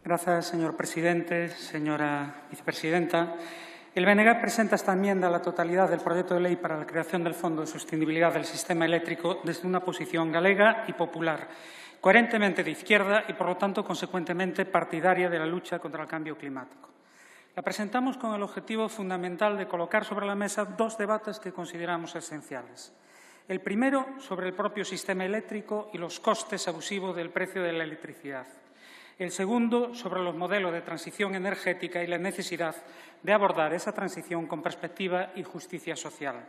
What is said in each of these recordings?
Gracias, señor presidente. Señora vicepresidenta, el BNG presenta esta enmienda a la totalidad del proyecto de ley para la creación del Fondo de Sostenibilidad del Sistema Eléctrico desde una posición galega y popular, coherentemente de izquierda y, por lo tanto, consecuentemente partidaria de la lucha contra el cambio climático. La presentamos con el objetivo fundamental de colocar sobre la mesa dos debates que consideramos esenciales. El primero, sobre el propio sistema eléctrico y los costes abusivos del precio de la electricidad. El segundo, sobre los modelos de transición energética y la necesidad de abordar esa transición con perspectiva y justicia social.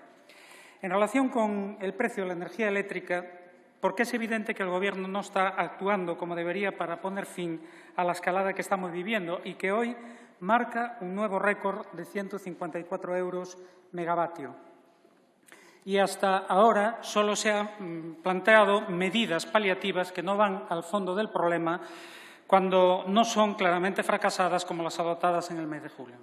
En relación con el precio de la energía eléctrica, porque es evidente que el Gobierno no está actuando como debería para poner fin a la escalada que estamos viviendo y que hoy marca un nuevo récord de 154 euros megavatio. Y hasta ahora solo se han planteado medidas paliativas que no van al fondo del problema cuando no son claramente fracasadas como las adoptadas en el mes de julio.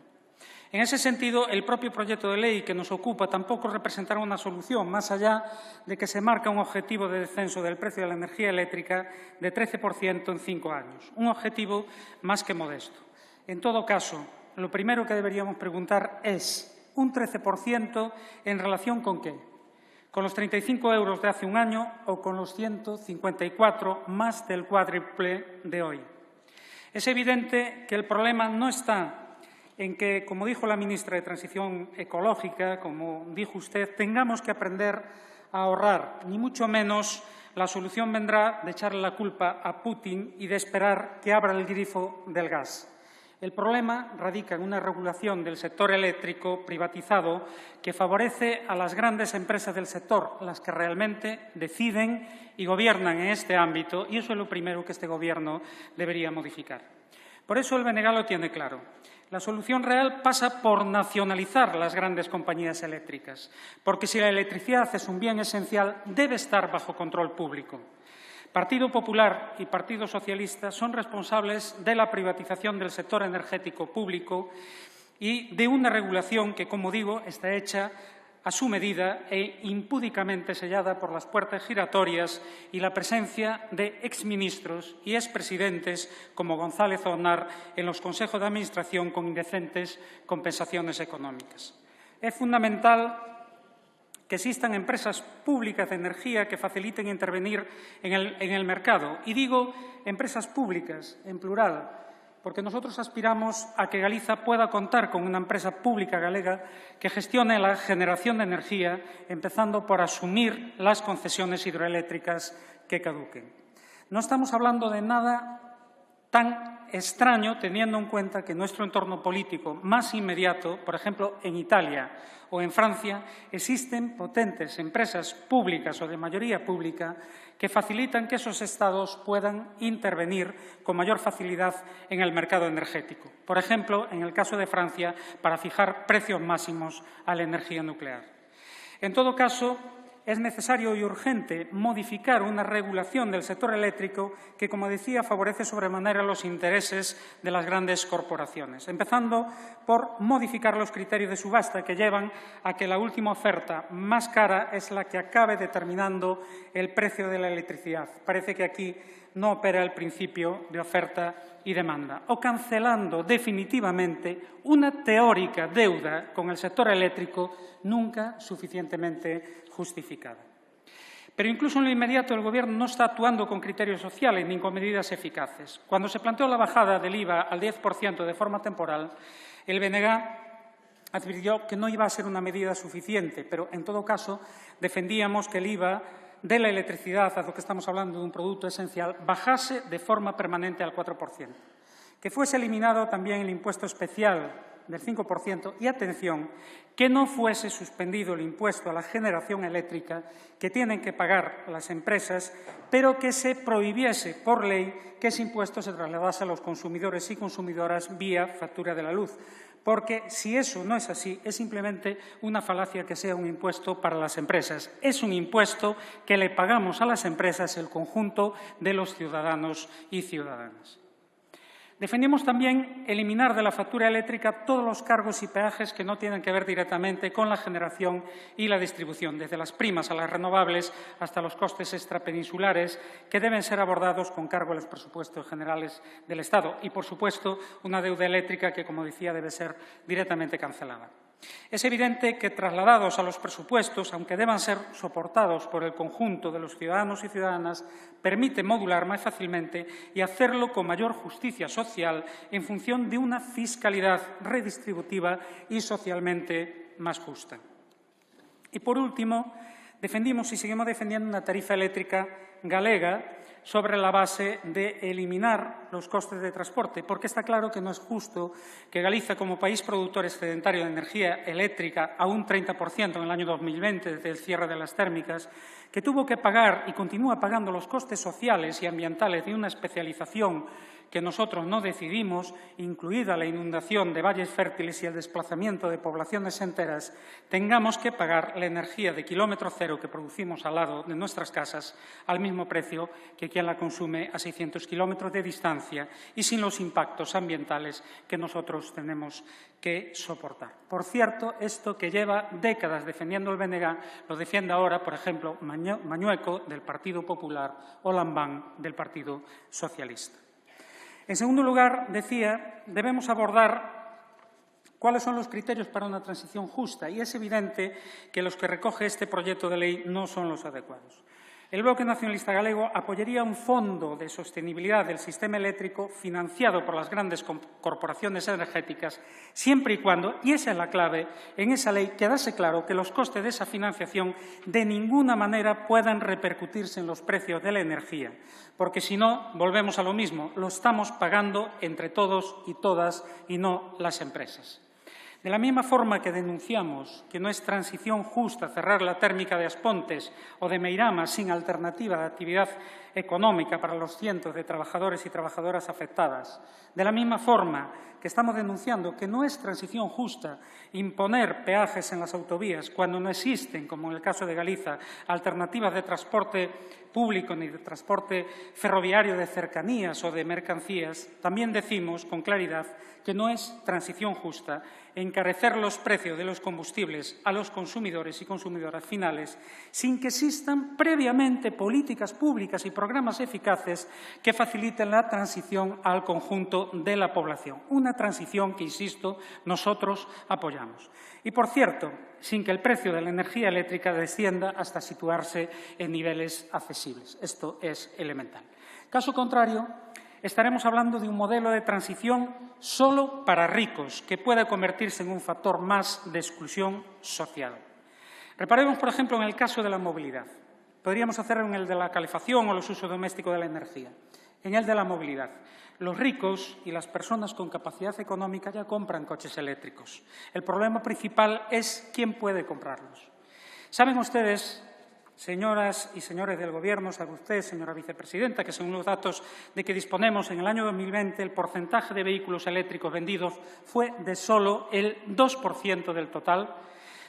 En ese sentido, el propio proyecto de ley que nos ocupa tampoco representará una solución, más allá de que se marca un objetivo de descenso del precio de la energía eléctrica de 13% en 5 años, un objetivo más que modesto. En todo caso, lo primero que deberíamos preguntar es ¿un 13% en relación con qué? ¿Con los 35 euros de hace un año o con los 154, más del cuádruple de hoy? Es evidente que el problema no está en que, como dijo la ministra de Transición Ecológica, como dijo usted, tengamos que aprender a ahorrar, ni mucho menos la solución vendrá de echarle la culpa a Putin y de esperar que abra el grifo del gas. El problema radica en una regulación del sector eléctrico privatizado que favorece a las grandes empresas del sector, las que realmente deciden y gobiernan en este ámbito, y eso es lo primero que este Gobierno debería modificar. Por eso el BNG lo tiene claro. La solución real pasa por nacionalizar las grandes compañías eléctricas, porque si la electricidad es un bien esencial, debe estar bajo control público. Partido Popular y Partido Socialista son responsables de la privatización del sector energético público y de una regulación que, como digo, está hecha a su medida e impúdicamente sellada por las puertas giratorias y la presencia de exministros y expresidentes como González Aznar en los consejos de administración con indecentes compensaciones económicas. Es fundamental que existan empresas públicas de energía que faciliten intervenir en el mercado. Y digo empresas públicas, en plural, porque nosotros aspiramos a que Galiza pueda contar con una empresa pública galega que gestione la generación de energía, empezando por asumir las concesiones hidroeléctricas que caduquen. No estamos hablando de nada tan extraño, teniendo en cuenta que en nuestro entorno político más inmediato, por ejemplo, en Italia o en Francia, existen potentes empresas públicas o de mayoría pública que facilitan que esos Estados puedan intervenir con mayor facilidad en el mercado energético. Por ejemplo, en el caso de Francia, para fijar precios máximos a la energía nuclear. En todo caso, es necesario y urgente modificar una regulación del sector eléctrico que, como decía, favorece sobremanera los intereses de las grandes corporaciones, empezando por modificar los criterios de subasta que llevan a que la última oferta más cara es la que acabe determinando el precio de la electricidad. Parece que aquí no opera el principio de oferta y demanda, o cancelando definitivamente una teórica deuda con el sector eléctrico nunca suficientemente justificada. Pero incluso en lo inmediato el Gobierno no está actuando con criterios sociales ni con medidas eficaces. Cuando se planteó la bajada del IVA al 10% de forma temporal, el BNG advirtió que no iba a ser una medida suficiente, pero en todo caso defendíamos que el IVA de la electricidad, a lo que estamos hablando de un producto esencial, bajase de forma permanente al 4%, que fuese eliminado también el impuesto especial del 5% y, atención, que no fuese suspendido el impuesto a la generación eléctrica que tienen que pagar las empresas, pero que se prohibiese por ley que ese impuesto se trasladase a los consumidores y consumidoras vía factura de la luz. Porque si eso no es así, es simplemente una falacia que sea un impuesto para las empresas. Es un impuesto que le pagamos a las empresas el conjunto de los ciudadanos y ciudadanas. Defendimos también eliminar de la factura eléctrica todos los cargos y peajes que no tienen que ver directamente con la generación y la distribución, desde las primas a las renovables hasta los costes extrapeninsulares, que deben ser abordados con cargo a los presupuestos generales del Estado. Y, por supuesto, una deuda eléctrica que, como decía, debe ser directamente cancelada. Es evidente que, trasladados a los presupuestos, aunque deban ser soportados por el conjunto de los ciudadanos y ciudadanas, permite modular más fácilmente y hacerlo con mayor justicia social en función de una fiscalidad redistributiva y socialmente más justa. Y, por último, defendimos y seguimos defendiendo una tarifa eléctrica galega sobre la base de eliminar los costes de transporte, porque está claro que no es justo que Galicia, como país productor excedentario de energía eléctrica a un 30% en el año 2020, desde el cierre de las térmicas, que tuvo que pagar y continúa pagando los costes sociales y ambientales de una especialización que nosotros no decidimos, incluida la inundación de valles fértiles y el desplazamiento de poblaciones enteras, tengamos que pagar la energía de kilómetro cero que producimos al lado de nuestras casas al mismo precio que quien la consume a 600 kilómetros de distancia y sin los impactos ambientales que nosotros tenemos que soportar. Por cierto, esto que lleva décadas defendiendo el BNG lo defiende ahora, por ejemplo, Mañueco, del Partido Popular, o Lambán, del Partido Socialista. En segundo lugar, decía, debemos abordar cuáles son los criterios para una transición justa, y es evidente que los que recoge este proyecto de ley no son los adecuados. El Bloque Nacionalista Galego apoyaría un fondo de sostenibilidad del sistema eléctrico financiado por las grandes corporaciones energéticas, siempre y cuando, y esa es la clave, en esa ley quedase claro que los costes de esa financiación de ninguna manera puedan repercutirse en los precios de la energía, porque si no, volvemos a lo mismo, lo estamos pagando entre todos y todas y no las empresas. De la misma forma que denunciamos que no es transición justa cerrar la térmica de Aspontes o de Meirama sin alternativa de actividad económica para los cientos de trabajadores y trabajadoras afectadas, de la misma forma que estamos denunciando que no es transición justa imponer peajes en las autovías cuando no existen, como en el caso de Galiza, alternativas de transporte público ni de transporte ferroviario de cercanías o de mercancías, también decimos con claridad que no es transición justa encarecer los precios de los combustibles a los consumidores y consumidoras finales sin que existan previamente políticas públicas y programas eficaces que faciliten la transición al conjunto de la población. Una transición que, insisto, nosotros apoyamos. Y, por cierto, sin que el precio de la energía eléctrica descienda hasta situarse en niveles accesibles. Esto es elemental. Caso contrario, estaremos hablando de un modelo de transición solo para ricos, que puede convertirse en un factor más de exclusión social. Reparemos, por ejemplo, en el caso de la movilidad. Podríamos hacerlo en el de la calefacción o los usos domésticos de la energía. En el de la movilidad. Los ricos y las personas con capacidad económica ya compran coches eléctricos. El problema principal es quién puede comprarlos. ¿Saben ustedes, señoras y señores del Gobierno, sabe usted, señora vicepresidenta, que según los datos de que disponemos en el año 2020 el porcentaje de vehículos eléctricos vendidos fue de solo el 2% del total?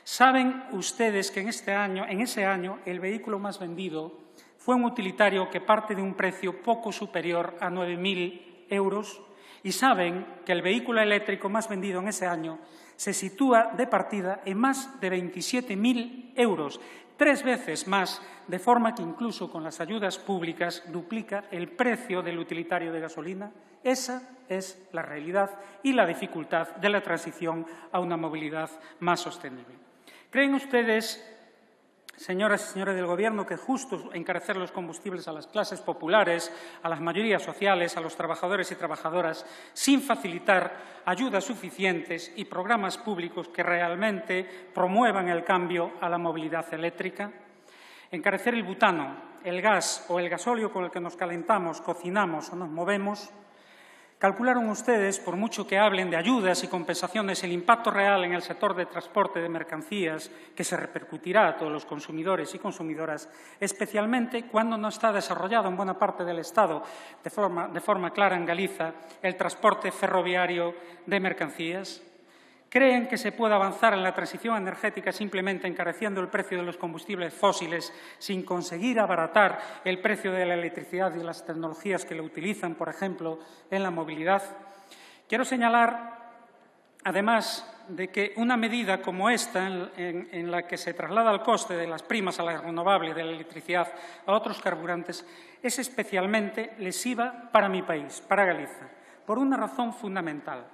¿Saben ustedes que en ese año el vehículo más vendido fue un utilitario que parte de un precio poco superior a 9.000 euros? ¿Y saben que el vehículo eléctrico más vendido en ese año se sitúa de partida en más de 27.000 euros, 3 veces más, de forma que incluso con las ayudas públicas duplica el precio del utilitario de gasolina? Esa es la realidad y la dificultad de la transición a una movilidad más sostenible. ¿Creen ustedes, señoras y señores del Gobierno, que es justo encarecer los combustibles a las clases populares, a las mayorías sociales, a los trabajadores y trabajadoras, sin facilitar ayudas suficientes y programas públicos que realmente promuevan el cambio a la movilidad eléctrica? Encarecer el butano, el gas o el gasóleo con el que nos calentamos, cocinamos o nos movemos. ¿Calcularon ustedes, por mucho que hablen de ayudas y compensaciones, el impacto real en el sector de transporte de mercancías que se repercutirá a todos los consumidores y consumidoras, especialmente cuando no está desarrollado en buena parte del Estado de forma clara en Galiza el transporte ferroviario de mercancías? ¿Creen que se puede avanzar en la transición energética simplemente encareciendo el precio de los combustibles fósiles sin conseguir abaratar el precio de la electricidad y de las tecnologías que la utilizan, por ejemplo, en la movilidad? Quiero señalar, además, de que una medida como esta, en la que se traslada el coste de las primas a la renovable y de la electricidad a otros carburantes, es especialmente lesiva para mi país, para Galicia, por una razón fundamental: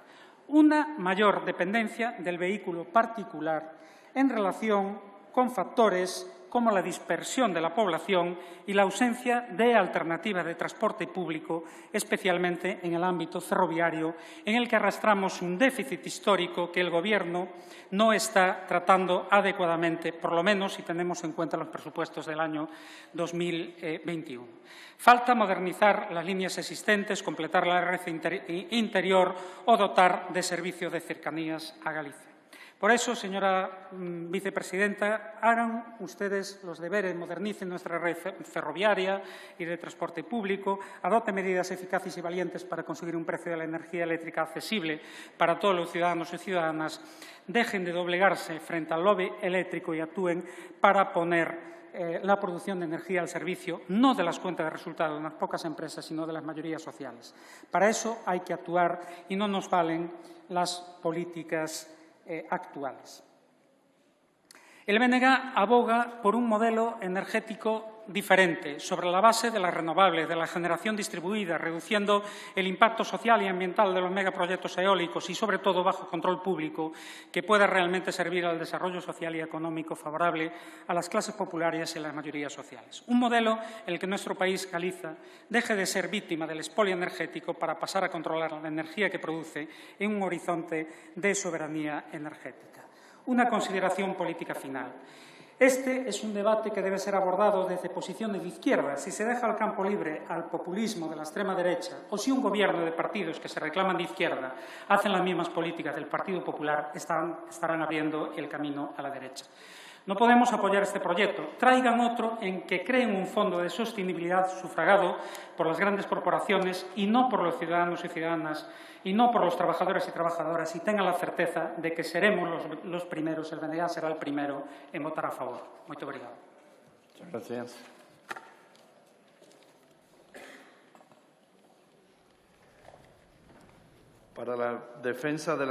una mayor dependencia del vehículo particular en relación con factores como la dispersión de la población y la ausencia de alternativas de transporte público, especialmente en el ámbito ferroviario, en el que arrastramos un déficit histórico que el Gobierno no está tratando adecuadamente, por lo menos si tenemos en cuenta los presupuestos del año 2021. Falta modernizar las líneas existentes, completar la red interior o dotar de servicios de cercanías a Galicia. Por eso, señora vicepresidenta, hagan ustedes los deberes, modernicen nuestra red ferroviaria y de transporte público, adopten medidas eficaces y valientes para conseguir un precio de la energía eléctrica accesible para todos los ciudadanos y ciudadanas, dejen de doblegarse frente al lobby eléctrico y actúen para poner la producción de energía al servicio no de las cuentas de resultados de unas pocas empresas, sino de las mayorías sociales. Para eso hay que actuar y no nos valen las políticas actuales. El BNG aboga por un modelo energético diferente, sobre la base de las renovables, de la generación distribuida, reduciendo el impacto social y ambiental de los megaproyectos eólicos y, sobre todo, bajo control público, que pueda realmente servir al desarrollo social y económico favorable a las clases populares y a las mayorías sociales. Un modelo en el que nuestro país, Galicia, deje de ser víctima del expolio energético para pasar a controlar la energía que produce en un horizonte de soberanía energética. Una consideración política final. Este es un debate que debe ser abordado desde posiciones de izquierda. Si se deja el campo libre al populismo de la extrema derecha o si un gobierno de partidos que se reclaman de izquierda hacen las mismas políticas del Partido Popular, estarán abriendo el camino a la derecha. No podemos apoyar este proyecto. Traigan otro en que creen un fondo de sostenibilidad sufragado por las grandes corporaciones y no por los ciudadanos y ciudadanas y no por los trabajadores y trabajadoras, y tengan la certeza de que seremos los primeros, el BNG será el primero en votar a favor. Muito obrigado. Muchas gracias. Para la defensa de la